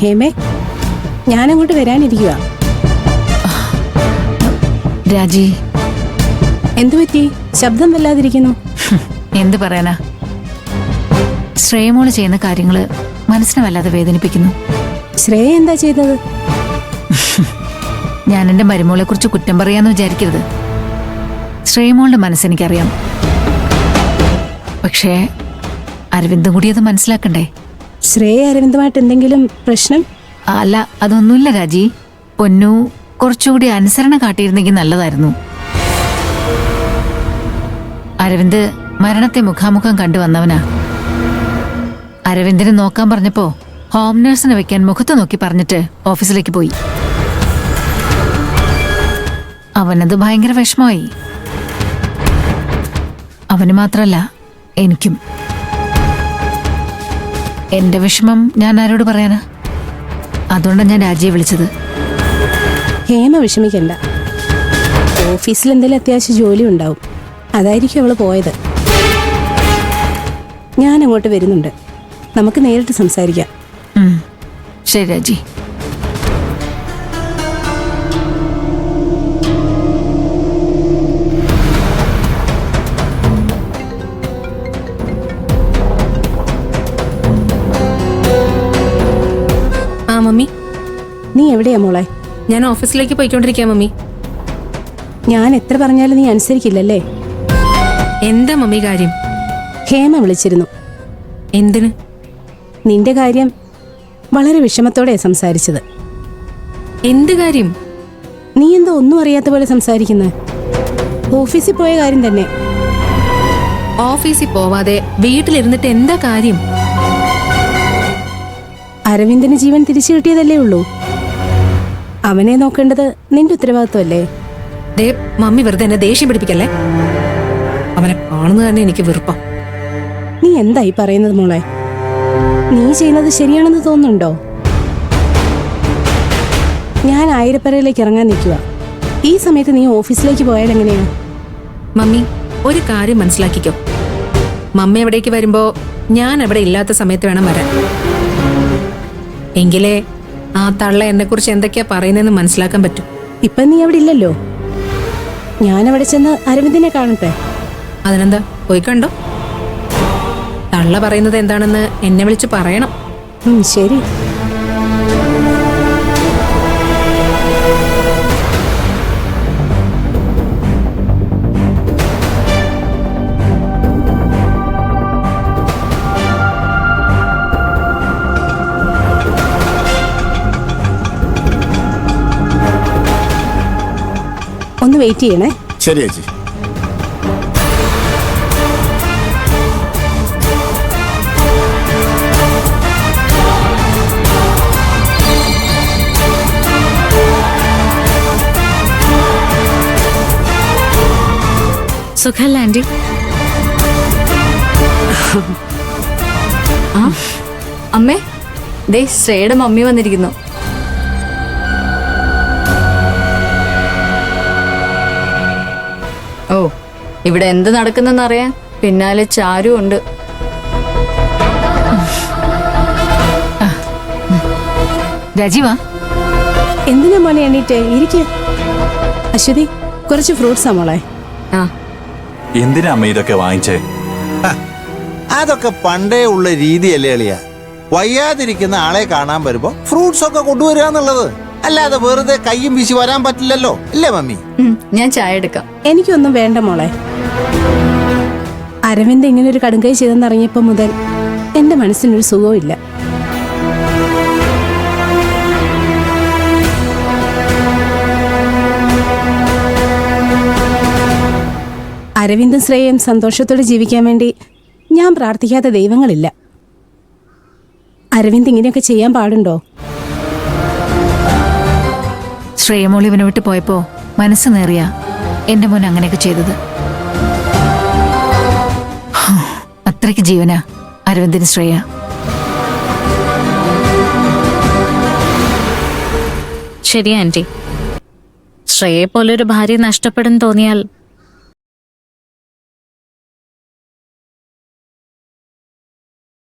ഹേമേ, ഞാനങ്ങോട്ട് വരാനിരിക്കുക. രാജി, എന്തു പറ്റി? ശബ്ദം വല്ലാതിരിക്കുന്നു. എന്ത് പറയാനാ, ശ്രേയമോള് ചെയ്യുന്ന കാര്യങ്ങള് മനസ്സിനെ വല്ലാതെ വേദനിപ്പിക്കുന്നു. ശ്രേയ എന്താ ചെയ്തത്? ഞാൻ എന്റെ മരുമോളെ കുറിച്ച് കുറ്റം പറയാന്ന് വിചാരിക്കരുത്. ശ്രേയമോളുടെ മനസ്സെനിക്കറിയാം. പക്ഷേ അരവിന്ദും കൂടി അത് മനസ്സിലാക്കണ്ടേ? ശ്രേയ അരവിന്ദുമായിട്ട് എന്തെങ്കിലും പ്രശ്നം? അല്ല, അതൊന്നുമില്ല രാജി. പൊന്നു കുറച്ചുകൂടി അനുസരണ കാട്ടിയിരുന്നെങ്കിൽ നല്ലതായിരുന്നു. അരവിന്ദ് മരണത്തെ മുഖാമുഖം കണ്ടുവന്നവനാ. അരവിന്ദിനെ നോക്കാൻ പറഞ്ഞപ്പോ ഹോം നഴ്സിനെ വെക്കാൻ മുഖത്ത് നോക്കി പറഞ്ഞിട്ട് ഓഫീസിലേക്ക് പോയി. അവനത് ഭയങ്കര വിഷമമായി. അവന് മാത്രല്ല, എനിക്കും. എന്റെ വിഷമം ഞാൻ ആരോട് പറയാനാ? അതുകൊണ്ടാണ് ഞാൻ രാജിയെ വിളിച്ചത്. ഹേമ വിഷമിക്കണ്ട. ഓഫീസിൽ എന്തെങ്കിലും അത്യാവശ്യ ജോലി ഉണ്ടാവും, അതായിരിക്കും അവള് പോയത്. ഞാൻ അങ്ങോട്ട് വരുന്നുണ്ട്, നമുക്ക് നേരിട്ട് സംസാരിക്കാം. ശരി രാജി. ആ മമ്മി, നീ എവിടെയാ മോളെ? ഞാൻ ഓഫീസിലേക്ക് പോയിക്കൊണ്ടിരിക്കാം മമ്മി. ഞാൻ എത്ര പറഞ്ഞാലും നീ അനുസരിക്കില്ലല്ലേ? എന്താ മമ്മി കാര്യം? ഹേമ വിളിച്ചിരുന്നു. എന്തിന്? നിന്റെ കാര്യം വളരെ വിഷമത്തോടെ സംസാരിച്ചത്. എന്ത് കാര്യം? നീ എന്തോ ഒന്നും അറിയാത്ത പോലെ സംസാരിക്കുന്നത്. ഓഫീസിൽ പോയ കാര്യം തന്നെ. ഓഫീസിൽ പോവാതെ വീട്ടിലിരുന്നിട്ട് എന്താ കാര്യം? അരവിന്ദന് ജീവൻ തിരിച്ചു കിട്ടിയതല്ലേ ഉള്ളൂ. അവനെ നോക്കേണ്ടത് നിന്റെ ഉത്തരവാദിത്വമല്ലേ? ദേ മമ്മി വെറുതെ എന്നെ ദേഷ്യം പിടിപ്പിക്കല്ലേ. അവനെ കാണുന്നത് തന്നെ എനിക്ക് വെറുപ്പാ. നീ എന്തായി പറയുന്നത് മോളെ? നീ ചെയ്യുന്നത് ശരിയാണെന്ന് തോന്നുന്നുണ്ടോ? ഞാൻ ആയിരപ്പറയിലേക്ക് ഇറങ്ങാൻ നിൽക്കുക. ഈ സമയത്ത് നീ ഓഫീസിലേക്ക് പോയാൽ എങ്ങനെയാ? മമ്മി, ഒരു കാര്യം മനസ്സിലാക്കിക്കോ. മമ്മി എവിടേക്ക് വരുമ്പോ ഞാൻ അവിടെ ഇല്ലാത്ത സമയത്ത് വേണം വരാൻ. എങ്കിലേ ആ തള്ള എന്നെ കുറിച്ച് എന്തൊക്കെയാ പറയുന്നതെന്ന് മനസ്സിലാക്കാൻ പറ്റും. ഇപ്പൊ നീ അവിടെ ഇല്ലല്ലോ. ഞാൻ അവിടെ ചെന്ന് അരവിന്ദിനെ കാണട്ടെ. അതിനെന്താ, പോയി കണ്ടോ. തള്ള പറയുന്നത് എന്താണെന്ന് എന്നെ വിളിച്ച് പറയണം. ശരി. ഒന്ന് വെയിറ്റ് ചെയ്യണേ. ശരി ചേച്ചി. സുഖല്ല ആന്റി? അമ്മേ, ദേ ശ്രേയുടെ മമ്മി വന്നിരിക്കുന്നു. ഓ, ഇവിടെ എന്ത് നടക്കുന്നെന്നറിയാൻ പിന്നാലെ ചാരു ഉണ്ട്. രാജീവാ, എന്തിനാ മോനെ എണീറ്റേ? ഇരിക്കുക. അശ്വതി, കുറച്ച് ഫ്രൂട്ട്സാ മോളെ. ആ, എന്തിനാ അമ്മ ഇതൊക്കെ വാങ്ങിച്ചേ? അതൊക്കെ പണ്ടേ ഉള്ള രീതിയല്ലേ എളിയ. വയ്യാതിരിക്കുന്ന ആളെ കാണാൻ വരുമ്പോ ഫ്രൂട്ട്സ് ഒക്കെ കൊണ്ടുവരിക എന്നുള്ളത്. അല്ലാതെ വെറുതെ കയ്യും വീശി വരാൻ പറ്റില്ലല്ലോ, അല്ലേ മമ്മി? ഞാൻ ചായ എടുക്കാം. എനിക്കൊന്നും വേണ്ട മോളെ. അരവിന്ദ് ഇങ്ങനെ ഒരു കടുങ്കൈ ചെയ്തെന്നറിഞ്ഞപ്പോ മുതൽ എന്റെ മനസ്സിനൊരു സുഖവും ഇല്ല. അരവിന്ദും ശ്രേയയും സന്തോഷത്തോടെ ജീവിക്കാൻ വേണ്ടി ഞാൻ പ്രാർത്ഥിക്കാത്ത ദൈവങ്ങളില്ല. അരവിന്ദ് ഇങ്ങനെയൊക്കെ ചെയ്യാൻ പാടുണ്ടോ? ശ്രേയമോൾ ഇവനെ വിട്ട് പോയപ്പോ മനസ്സ് നേറിയ എന്റെ മോൻ അങ്ങനെയൊക്കെ ചെയ്തത്. അത്രയ്ക്ക് ജീവനാ അരവിന്ദിന് ശ്രേയ. ശരി ആന്റി, ശ്രേയെ പോലൊരു ഭാര്യ നഷ്ടപ്പെടും തോന്നിയാൽ